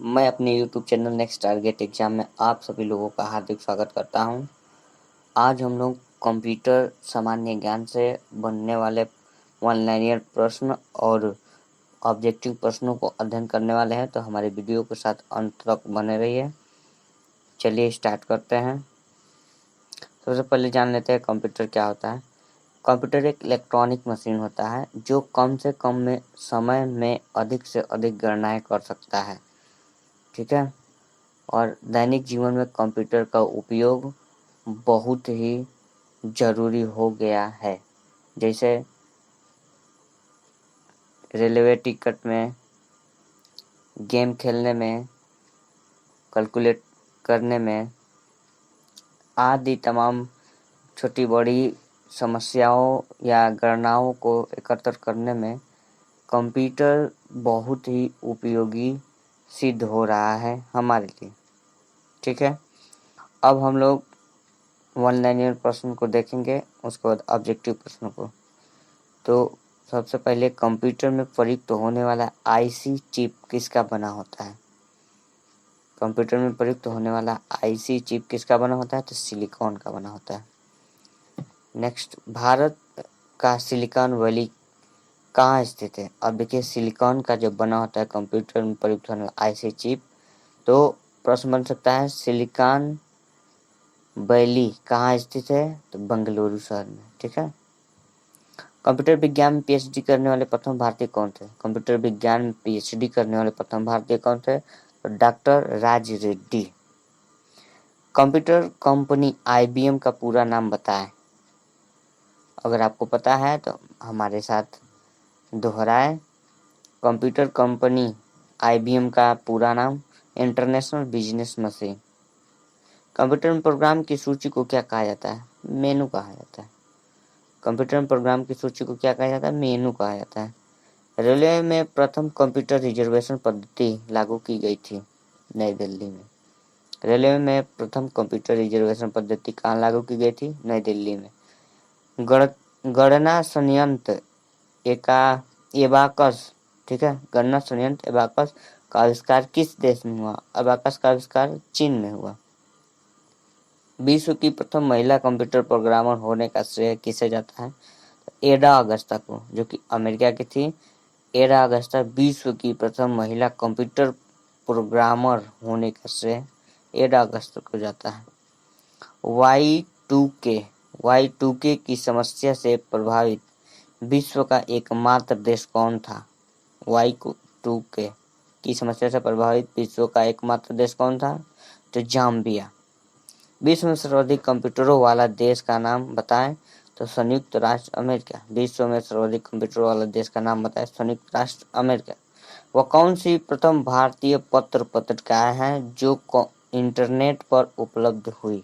मैं अपने YouTube channel next target exam में आप सभी लोगों का हार्दिक स्वागत करता हूं। आज हम लोग कंप्यूटर सामान्य ज्ञान से बनने वाले वन लाइनर प्रश्न और ऑब्जेक्टिव प्रश्नों को अध्ययन करने वाले हैं, तो हमारे वीडियो के साथ अंत तक बने रहिए। चलिए स्टार्ट करते हैं। सबसे पहले जान लेते हैं कंप्यूटर क्या होता है। कंप्यूटर एक इलेक्ट्रॉनिक मशीन होता है जो कम से कम में समय में अधिक से अधिक गणनाएं कर सकता है। ठीक है। और दैनिक जीवन में कंप्यूटर का उपयोग बहुत ही ज़रूरी हो गया है। जैसे रेलवे टिकट में, गेम खेलने में, कैलकुलेट करने में आदि तमाम छोटी बड़ी समस्याओं या गणनाओं को एकत्र करने में कंप्यूटर बहुत ही उपयोगी सिद्ध हो रहा है हमारे लिए। ठीक है। अब हम लोग वन लाइनर प्रश्न को देखेंगे, उसके बाद ऑब्जेक्टिव प्रश्न को। तो सबसे पहले कंप्यूटर में प्रयुक्त होने वाला आईसी चिप किसका बना होता है? कंप्यूटर में प्रयुक्त होने वाला आईसी चिप किसका बना होता है? तो सिलिकॉन का बना होता है। नेक्स्ट, भारत का सिलिकॉन वैली कहाँ स्थित है? अब देखिए, सिलिकॉन का जो बना होता है कंप्यूटर में प्रयुक्त होने वाला आईसी चिप, तो प्रश्न बन सकता है सिलिकॉन वैली कहाँ स्थित है? तो बेंगलुरु शहर में। ठीक है। कंप्यूटर विज्ञान में पीएचडी करने वाले प्रथम भारतीय कौन थे? कंप्यूटर विज्ञान में पीएचडी करने वाले प्रथम भारतीय कौन थे? तो doctor Raj Reddy. Computer company IBM का पूरा नाम बताएं। अगर आपको पता है तो हमारे साथ दोहराएं। कंप्यूटर कंपनी आईबीएम का पूरा नाम इंटरनेशनल बिजनेस मशीन। कंप्यूटर में प्रोग्राम की सूची को क्या कहा जाता है? मेनू कहा जाता है। कंप्यूटर में प्रोग्राम की सूची को क्या कहा जाता है? मेनू कहा जाता है। रेलवे में प्रथम कंप्यूटर रिजर्वेशन पद्धति लागू की गई थी नई दिल्ली में। रेलवे में प्रथम कंप्यूटर रिजर्वेशन पद्धति कहाँ लागू की गई थी? नई दिल्ली में। गणना संयंत्र एबाकस, ठीक है, गणना संयंत्र एबाकस का आविष्कार किस देश में हुआ? एबाकस का आविष्कार चीन में हुआ। विश्व की प्रथम महिला कंप्यूटर प्रोग्रामर होने का श्रेय किसे जाता है? एडा अगस्ता को, जो कि अमेरिका की थी। एडा अगस्ता विश्व की प्रथम महिला कंप्यूटर प्रोग्रामर होने का श्रेय एडा अगस्ता को जाता है। Y2K की समस्या से प्रभावित विश्व का एकमात्र देश कौन था? Y2K की समस्या से प्रभावित विश्व का एकमात्र देश कौन था? तो जाम्बिया। विश्व में सर्वाधिक कंप्यूटरों वाला देश का नाम बताएं। तो संयुक्त राष्ट्र अमेरिका। विश्व में सर्वाधिक कंप्यूटरों वाला देश का नाम बताएं। संयुक्त राष्ट्र अमेरिका। वह कौन सी प्रथम भारतीय पत्र पत्रिकाएं हैं जो इंटरनेट पर उपलब्ध हुई?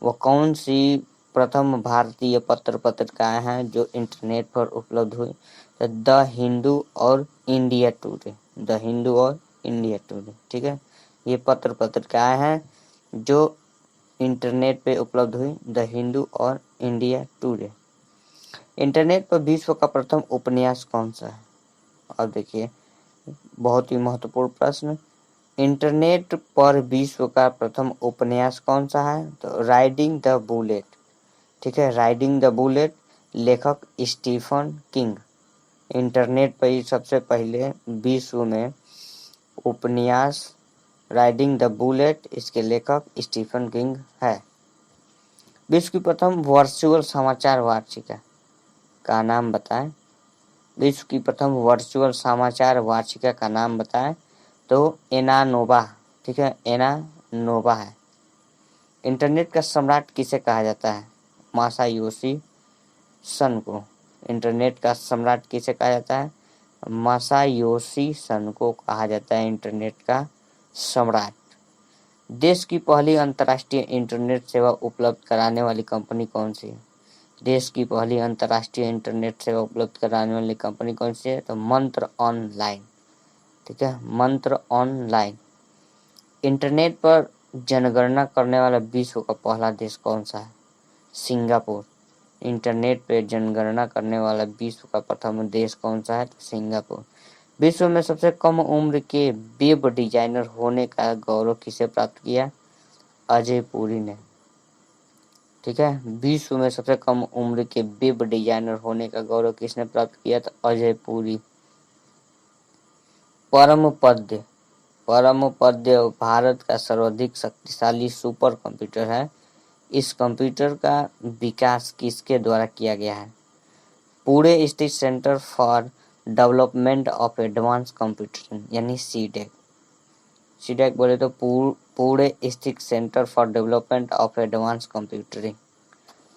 वह कौन सी प्रथम भारतीय पत्र पत्रिकाएं हैं जो इंटरनेट पर उपलब्ध हुई? तो द हिंदू और इंडिया टुडे। द हिंदू और इंडिया टुडे। ठीक है। ये पत्र पत्रिकाएं हैं जो इंटरनेट पे उपलब्ध हुई, द हिंदू और इंडिया टुडे। इंटरनेट पर विश्व का प्रथम उपन्यास कौन सा है? अब देखिए, बहुत ही महत्वपूर्ण प्रश्न। इंटरनेट पर विश्व का प्रथम उपन्यास कौन सा है? तो राइडिंग द बुलेट। ठीक है, राइडिंग द बुलेट, लेखक स्टीफन किंग। इंटरनेट पर ही सबसे पहले विश्व में उपन्यास राइडिंग द बुलेट, इसके लेखक स्टीफन किंग है। विश्व की प्रथम वर्चुअल समाचार वार्षिका का नाम बताएं। विश्व की प्रथम वर्चुअल समाचार वार्षिका का नाम बताएं। तो एनानोवा। ठीक है, एनानोवा है। इंटरनेट का सम्राट किसे कहा जाता है? मासायोशी सन को। इंटरनेट का सम्राट किसे कहा जाता है? मासायोशी सन को कहा जाता है इंटरनेट का सम्राट। देश की पहली अंतर्राष्ट्रीय इंटरनेट सेवा उपलब्ध कराने वाली कंपनी कौन सी है? देश की पहली अंतर्राष्ट्रीय इंटरनेट सेवा उपलब्ध कराने वाली कंपनी कौन सी है? तो मंत्र ऑनलाइन। ठीक है, मंत्र ऑनलाइन। इंटरनेट पर जनगणना करने वाला विश्व का पहला देश कौन सा है? सिंगापुर। इंटरनेट पर जनगणना करने वाला विश्व का प्रथम देश कौन सा है? तो सिंगापुर। विश्व में सबसे कम उम्र के वेब डिजाइनर होने का गौरव किसे प्राप्त किया? अजय पुरी ने। ठीक है, विश्व में सबसे कम उम्र के वेब डिजाइनर होने का गौरव किसने प्राप्त किया? तो अजय पुरी। परमपद्य भारत का सर्वाधिक शक्तिशाली सुपर कंप्यूटर है। इस कंप्यूटर का विकास किसके द्वारा किया गया है? पुणे स्थित centre for development of advance computing यानी सीडेक। सीडेक बोले तो पुणे स्थित centre for development of advance computing.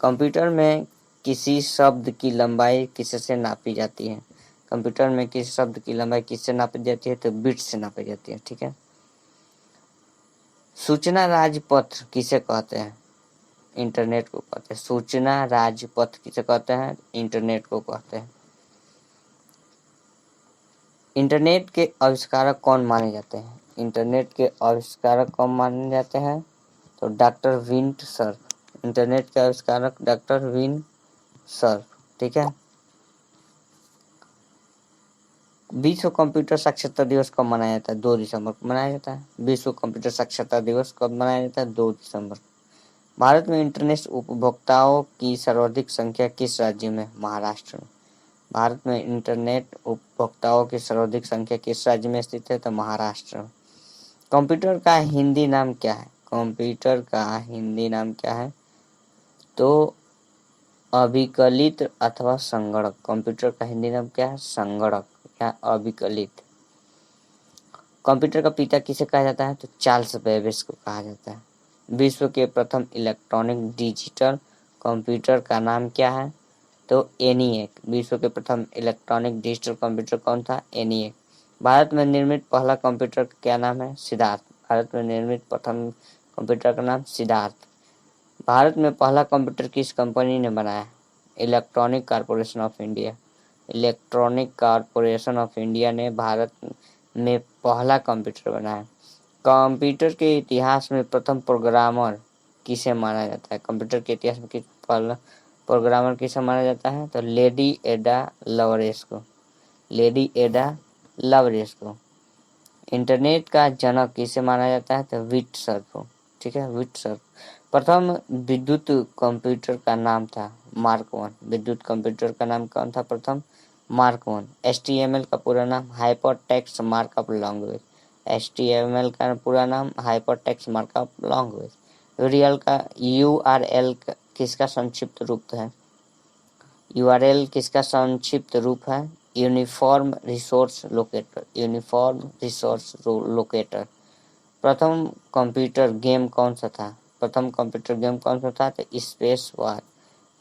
Computer में किसी शब्द की लंबाई किससे नापी जाती है? कंप्यूटर में किसी शब्द की लंबाई किससे नापी जाती है? तो बिट से नापी जाती है। ठीक है। सूचना राजपथ किसे कहते हैं? इंटरनेट को कहते हैं। सूचना राजपथ किसे कहते हैं? इंटरनेट को कहते हैं। इंटरनेट के आविष्कारक कौन माने जाते हैं? इंटरनेट के आविष्कारक कौन माने जाते हैं? तो डॉक्टर विंट सर्फ। इंटरनेट के आविष्कारक डॉक्टर विन सर्फ। ठीक है। विश्व कंप्यूटर साक्षरता दिवस कब मनाया जाता है? 2 दिसंबर को मनाया जाता है। विश्व कंप्यूटर साक्षरता दिवस कब मनाया जाता है? 2 दिसंबर। भारत में इंटरनेट उपभोक्ताओं की सर्वाधिक संख्या किस राज्य में? महाराष्ट्र में। भारत में इंटरनेट उपभोक्ताओं की सर्वाधिक संख्या किस राज्य में स्थित है? तो महाराष्ट्र में। कंप्यूटर का हिंदी नाम क्या है? कंप्यूटर का हिंदी नाम क्या है? तो अभिकलित अथवा संगणक। कंप्यूटर का हिंदी नाम क्या है? संगणक या अभिकलित। कंप्यूटर का पिता किसे कहा जाता है? तो चार्ल्स बेबेज को कहा जाता है। विश्व के प्रथम इलेक्ट्रॉनिक डिजिटल कंप्यूटर का नाम क्या है? तो एनिएक। विश्व के प्रथम इलेक्ट्रॉनिक डिजिटल कंप्यूटर कौन था? एनिएक। भारत में निर्मित पहला कंप्यूटर का क्या नाम है? सिद्धार्थ। भारत में निर्मित प्रथम कंप्यूटर का नाम सिद्धार्थ। भारत में पहला कंप्यूटर किस कंपनी ने बनाया? Electronic corporation of India. Electronic corporation of India ने भारत में पहला कंप्यूटर बनाया। कंप्यूटर के इतिहास में प्रथम प्रोग्रामर किसे माना जाता है? कंप्यूटर के इतिहास में पहला प्रोग्रामर किसे माना जाता है? तो लेडी एडा लवरेस को। लेडी एडा लवरेस को। इंटरनेट का जनक किसे माना जाता है? तो विट्सर को। ठीक है, विट्सर। प्रथम विद्युत कंप्यूटर का नाम था मार्क 1। विद्युत कंप्यूटर का नाम कौन था? प्रथम मार्क 1। HTML का पूरा नाम hyper text markup language. HTML का पूरा नाम hyper text markup language. URL का URL किसका संक्षिप्त रूप है? URL किसका संक्षिप्त रूप है? Uniform resource locator. Uniform resource locator. प्रथम कंप्यूटर गेम कौन सा था? प्रथम कंप्यूटर गेम कौन सा था? तो स्पेस वार।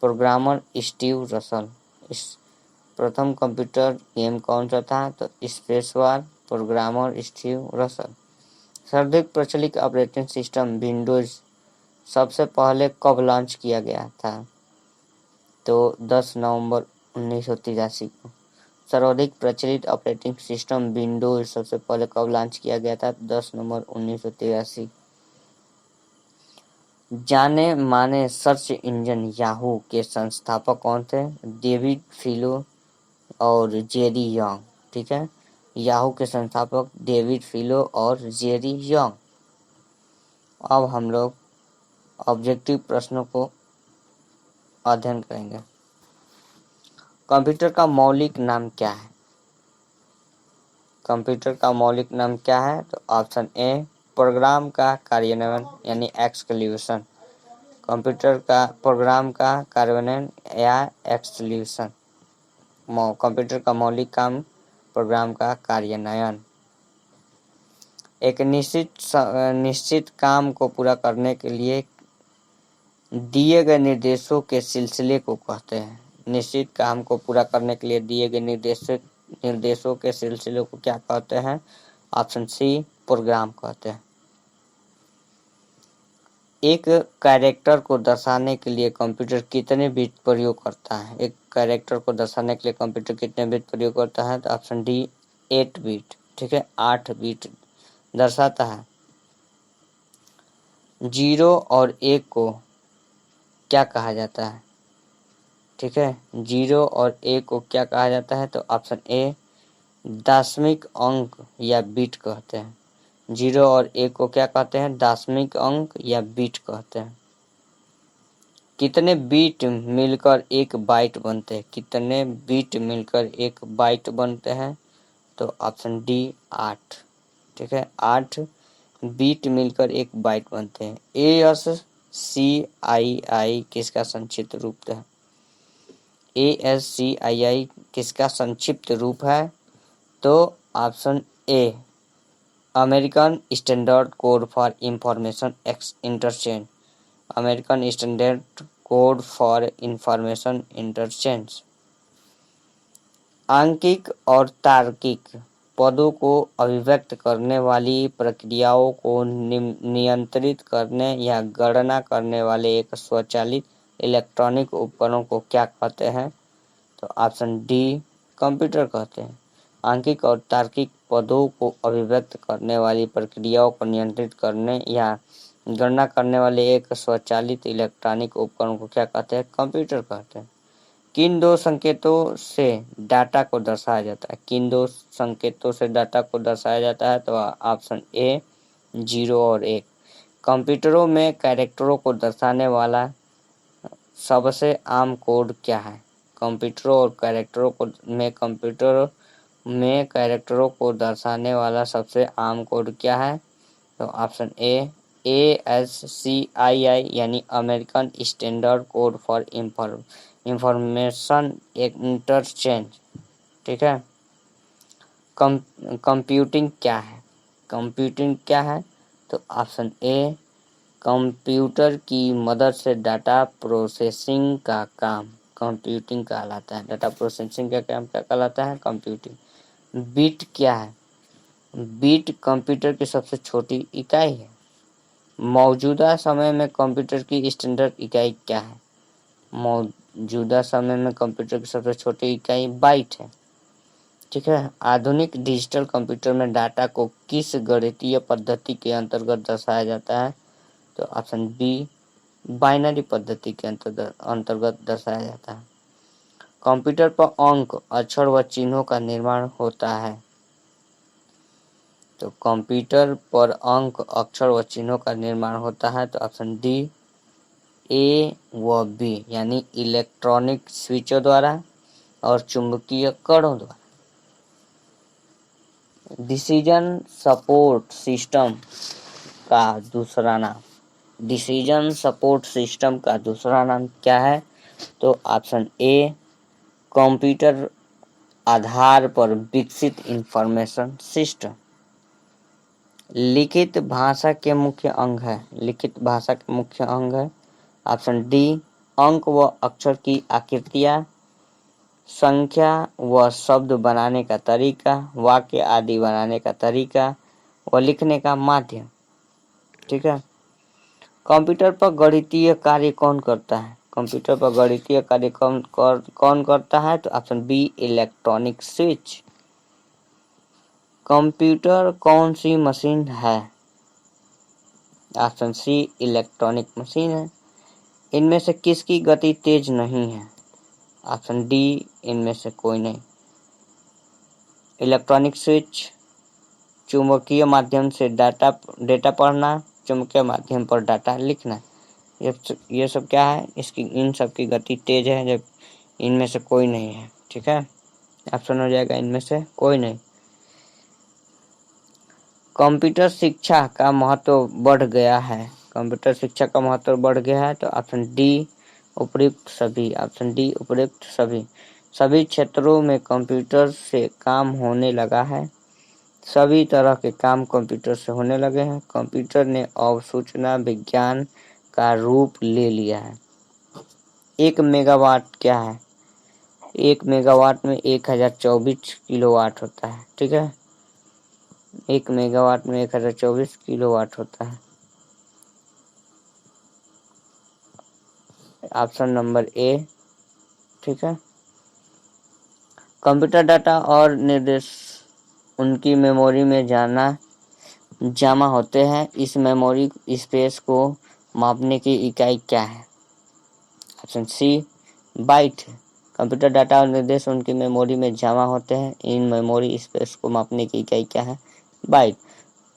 Programmer Steve Russell. प्रथम कंप्यूटर गेम कौन सा था? तो स्पेस वार। Programmer Steve Russell. सर्वाधिक प्रचलित ऑपरेटिंग सिस्टम विंडोज सबसे पहले कब लॉन्च किया गया था? तो 10 नवंबर 1983 को। सर्वाधिक प्रचलित ऑपरेटिंग सिस्टम विंडोज सबसे पहले कब लॉन्च किया गया था? 10 नवंबर 1983। जाने माने सर्च इंजन याहू के संस्थापक कौन थे? डेविड फिलो और जेरी यंग। ठीक है, याहू के संस्थापक डेविड फिलो और जेरी यंग। अब हम लोग ऑब्जेक्टिव प्रश्नों को अध्ययन करेंगे। कंप्यूटर का मौलिक नाम क्या है? कंप्यूटर का मौलिक नाम क्या है? तो ऑप्शन ए प्रोग्राम का कार्यान्वयन यानी एक्सक्यूशन। कंप्यूटर का प्रोग्राम का कार्यान्वयन या एक्सक्यूशन। कंप्यूटर का मौलिक काम प्रोग्राम का कार्यान्वयन। एक निश्चित काम को पूरा करने के लिए दिए गए निर्देशों के सिलसिले को कहते हैं। निश्चित काम को पूरा करने के लिए दिए गए निर्देशों के सिलसिले को क्या कहते हैं? ऑप्शन सी प्रोग्राम कहते हैं। एक कैरेक्टर को दर्शाने के लिए कंप्यूटर कितने बिट प्रयोग करता है? एक कैरेक्टर को दर्शाने के लिए कंप्यूटर कितने बिट प्रयोग करता है? तो ऑप्शन डी 8 बिट। ठीक है, 8 बिट दर्शाता है। 0 और 1 को क्या कहा जाता है? ठीक है, 0 और 1 को क्या कहा जाता है? तो ऑप्शन ए दशमिक अंक या बिट कहते हैं। 0 और 1 को क्या कहते हैं? दशमिक अंक या बिट कहते हैं। कितने बिट मिलकर एक बाइट बनते हैं? कितने बिट मिलकर एक बाइट बनते हैं? तो ऑप्शन डी 8। ठीक है, 8 बिट मिलकर एक बाइट बनते हैं। ASCII किसका संक्षिप्त रूप है? ASCII किसका संक्षिप्त रूप है? तो option A American standard code for information interchange. American standard code for information interchange. आंकिक और तार्किक पदों को अभिव्यक्त करने वाली प्रक्रियाओं को नियंत्रित करने या गणना करने वाले एक स्वचालित इलेक्ट्रॉनिक उपकरण को क्या कहते हैं? तो ऑप्शन डी कंप्यूटर कहते हैं। आंकिक और तार्किक पदों को अभिव्यक्त करने वाली प्रक्रियाओं को नियंत्रित करने या गणना करने वाले एक स्वचालित इलेक्ट्रॉनिक उपकरण को क्या कहते हैं? कंप्यूटर कहते हैं। किन दो संकेतों से डाटा को दर्शाया जाता है? किन दो संकेतों से डाटा को दर्शाया जाता है? तो ऑप्शन ए 0 और 1। कंप्यूटरों में कैरेक्टरों को दर्शाने वाला सबसे आम कोड क्या है? कंप्यूटरों और कैरेक्टरों को कैरेक्टरों को दर्शाने वाला सबसे आम कोड क्या है? तो ऑप्शन ए ASCII यानी American standard code for information interchange. ठीक है। कंप्यूटिंग क्या है? कंप्यूटिंग क्या है? तो ऑप्शन ए कंप्यूटर की मदद से डाटा प्रोसेसिंग का काम कंप्यूटिंग कहलाता है। डाटा प्रोसेसिंग का काम क्या कहलाता है? कंप्यूटिंग। बिट क्या है? बिट कंप्यूटर की सबसे छोटी इकाई है। मौजूदा समय में कंप्यूटर की स्टैंडर्ड इकाई क्या है? मौजूदा समय में कंप्यूटर की सबसे छोटी इकाई बाइट है। ठीक है। आधुनिक डिजिटल कंप्यूटर में डाटा को किस गणितीय पद्धति के अंतर्गत दर्शाया जाता है? तो ऑप्शन बी बाइनरी पद्धति के अंतर्गत दर्शाया जाता है। कंप्यूटर पर अंक, अक्षर व चिन्हों का निर्माण होता है। तो कंप्यूटर पर अंक, अक्षर व चिन्हों का निर्माण होता है। तो ऑप्शन डी ए व बी यानी इलेक्ट्रॉनिक स्विचों द्वारा और चुंबकीय कणों द्वारा। डिसीजन सपोर्ट सिस्टम का दूसरा नाम। डिसीजन सपोर्ट सिस्टम का दूसरा नाम क्या है? तो ऑप्शन ए कंप्यूटर आधार पर विकसित इंफॉर्मेशन सिस्टम। लिखित भाषा के मुख्य अंग है। लिखित भाषा के मुख्य अंग है। ऑप्शन डी अंक व अक्षर की आकृतियां, संख्या व शब्द बनाने का तरीका, वाक्य आदि बनाने का तरीका व लिखने का माध्यम। ठीक है। कंप्यूटर पर गणितीय कार्य कौन करता है? कंप्यूटर पर गणितीय कार्य कौन करता है? तो option B electronic switch. Computer कौन सी मशीन है? ऑप्शन सी इलेक्ट्रॉनिक मशीन है। इनमें से किसकी गति तेज नहीं है? ऑप्शन डी इनमें से कोई नहीं। इलेक्ट्रॉनिक स्विच चुंबकीय माध्यम से डेटा पढ़ना, चुंबकीय माध्यम पर डाटा लिखना, ये सब क्या है? इन सब की गति तेज है, जब इनमें से कोई नहीं है। ठीक है, ऑप्शन हो जाएगा इनमें से कोई नहीं। कंप्यूटर शिक्षा का महत्व बढ़ गया है। कंप्यूटर शिक्षा का महत्व बढ़ गया है। तो ऑप्शन डी उपयुक्त सभी। ऑप्शन डी उपयुक्त सभी। सभी क्षेत्रों में कंप्यूटर से काम होने लगा है। सभी तरह के काम कंप्यूटर से होने लगे हैं। कंप्यूटर ने अब सूचना विज्ञान का रूप ले लिया है। 1 मेगावाट क्या है? 1 मेगावाट में 1024 किलोवाट होता है। ठीक है, 1 मेगावाट में 1024 किलोवाट होता है। Option number A. ठीक है। कंप्यूटर डाटा और निर्देश उनकी मेमोरी में जमा होते हैं। इस मेमोरी स्पेस को मापने की इकाई क्या है? ऑप्शन सी बाइट है। कंप्यूटर डाटा और निर्देश उनकी मेमोरी में जमा होते हैं। इन मेमोरी स्पेस को मापने की इकाई क्या है? बाइट।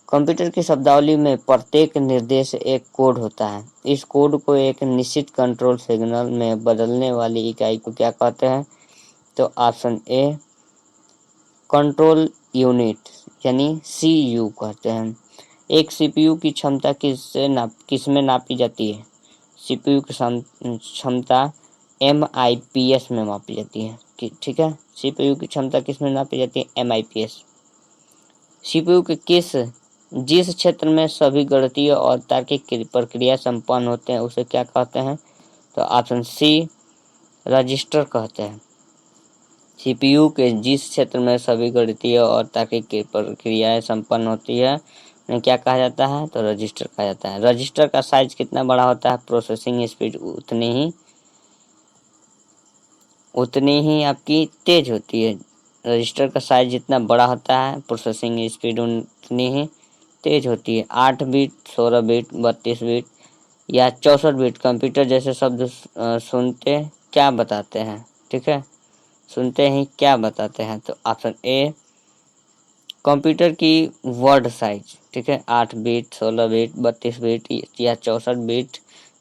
कंप्यूटर की शब्दावली में प्रत्येक निर्देश एक कोड होता है। इस कोड को एक निश्चित कंट्रोल सिग्नल में बदलने वाली इकाई को क्या कहते हैं? तो ऑप्शन ए कंट्रोल यूनिट यानी सीयू कहते हैं। एक सीपीयू की क्षमता किसमें नापी जाती है? सीपीयू की क्षमता एमआईपीएस में मापी जाती है। ठीक है, सीपीयू की क्षमता किसमें नापी जाती है? एमआईपीएस। सीपीयू के जिस क्षेत्र में सभी गणितीय और तार्किक प्रक्रिया संपन्न होते हैं उसे क्या कहते हैं? तो ऑप्शन सी रजिस्टर कहते हैं। सीपीयू के जिस क्षेत्र में सभी गणितीय और तार्किक प्रक्रियाएं संपन्न होती है उन्हें क्या कहा जाता है? तो रजिस्टर कहा जाता है। रजिस्टर का साइज कितना बड़ा होता है? प्रोसेसिंग स्पीड उतनी ही आपकी तेज होती है। रजिस्टर का साइज जितना बड़ा होता है प्रोसेसिंग स्पीड उतनी ही तेज होती है। 8 बिट, 16 बिट, 32 बिट या 64 बिट कंप्यूटर जैसे शब्द सुनते क्या बताते हैं? ठीक है, सुनते ही क्या बताते हैं? तो ऑप्शन ए कंप्यूटर की वर्ड साइज। ठीक है, 8 बिट, 16 बिट, 32 बिट या 64 बिट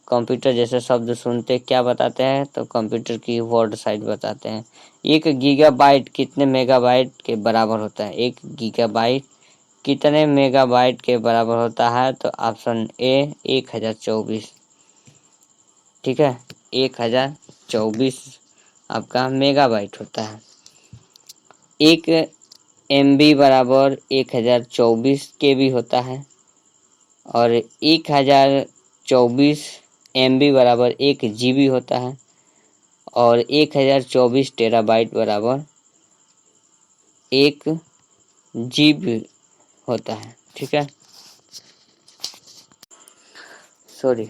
कंप्यूटर जैसे शब्द सुनते क्या बताते हैं? तो कंप्यूटर की वर्ड साइज बताते हैं। 1 गीगाबाइट कितने मेगाबाइट के बराबर होता है? 1 गीगाबाइट कितने मेगाबाइट के बराबर होता है? तो ऑप्शन ए 1024। ठीक है, 1024 आपका मेगाबाइट होता है। 1 MB बराबर 1024 KB होता है और 1024 MB बराबर 1 GB होता है और 1024 टेराबाइट बराबर 1 GB होता है। ठीक है, सॉरी,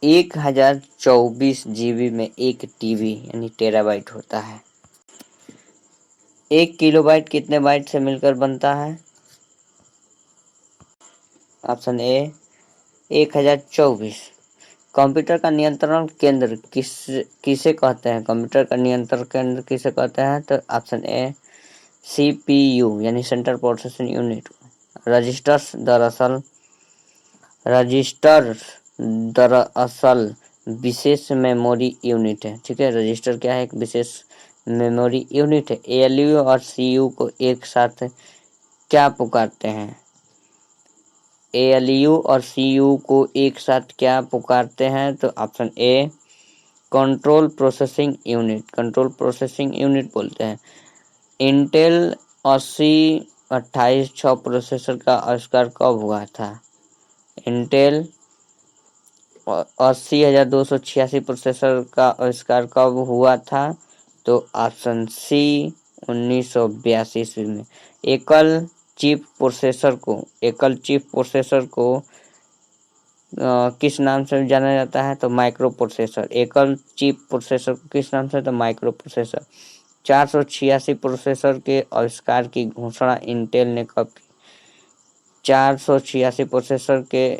1024 GB में 1 TB यानी टेराबाइट होता है। 1 किलोबाइट कितने बाइट से मिलकर बनता है? Option A 1024। कंप्यूटर का नियंत्रण केंद्र किसे कहते हैं? कंप्यूटर का नियंत्रण केंद्र किसे कहते हैं? तो ऑप्शन ए सीपीयू यानी सेंट्रल प्रोसेसिंग यूनिट। रजिस्टर्स दरअसल विशेष मेमोरी यूनिट है। ठीक है, रजिस्टर क्या है? एक विशेष मेमोरी यूनिट है। एएलयू और सीयू को एक साथ क्या पुकारते हैं? एएलयू और सीयू को एक साथ क्या पुकारते हैं? तो ऑप्शन ए control processing unit. Control processing unit बोलते हैं। इंटेल 8028 प्रोसेसर का आविष्कार कब हुआ था? इंटेल 80,286 प्रोसेसर का आविष्कार कब हुआ था? तो ऑप्शन सी 1982 ईस्वी में। एकल चिप प्रोसेसर को किस नाम से जाना जाता है? तो माइक्रो प्रोसेसर। एकल चिप प्रोसेसर को किस नाम से? तो माइक्रो प्रोसेसर। 486 प्रोसेसर के आविष्कार की घोषणा इंटेल ने कब की? 486 प्रोसेसर के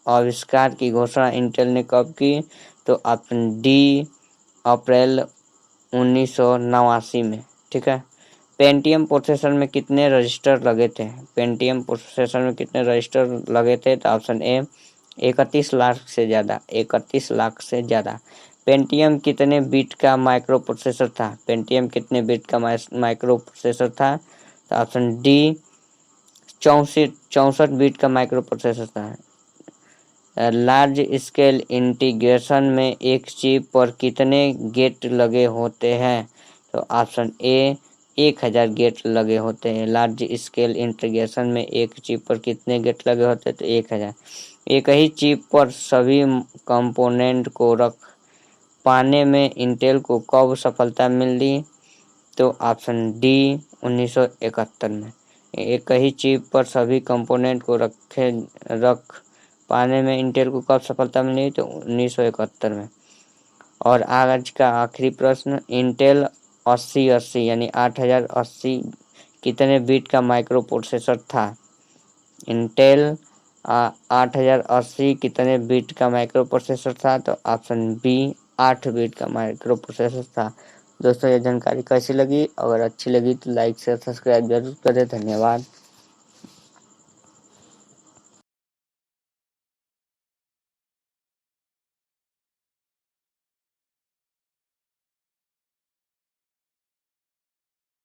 आविष्कार की घोषणा इंटेल ने कब की? तो ऑप्शन डी अप्रैल 1989 में। ठीक है, पेंटियम प्रोसेसर में कितने रजिस्टर लगे थे? पेंटियम प्रोसेसर में कितने रजिस्टर लगे थे? तो ऑप्शन ए 31 लाख से ज़्यादा। 31 लाख से ज़्यादा। पेंटियम कितने बिट का माइक्रो प्रोसेसर था? पेंटियम कितने बिट का माइक्रो प्रोसेसर था? तो ऑप्शन डी 64 बिट का माइक्रो प्रोसेसर था। लार्ज स्केल इंटीग्रेशन में एक चिप पर कितने गेट लगे होते हैं? तो ऑप्शन ए 1000 गेट लगे होते हैं। लार्ज स्केल इंटीग्रेशन में एक चिप पर कितने गेट लगे होते हैं? तो 1000। एक ही चिप पर सभी कंपोनेंट को रख पाने में इंटेल को कब सफलता मिली? तो ऑप्शन डी 1971 में। एक ही चिप पर सभी कंपोनेंट को रख पाने में इंटेल को कब सफलता मिली? तो 1971 में। और आज का आखिरी प्रश्न, इंटेल 8080 यानी 8080 कितने बिट का माइक्रो प्रोसेसर था? इंटेल 8080 कितने बिट का माइक्रो प्रोसेसर था? तो ऑप्शन बी 8 बिट का माइक्रो प्रोसेसर था। दोस्तों ये जानकारी कैसी लगी? अगर अच्छी लगी तो लाइक शेयर सब्सक्राइब जरूर करें। धन्यवाद।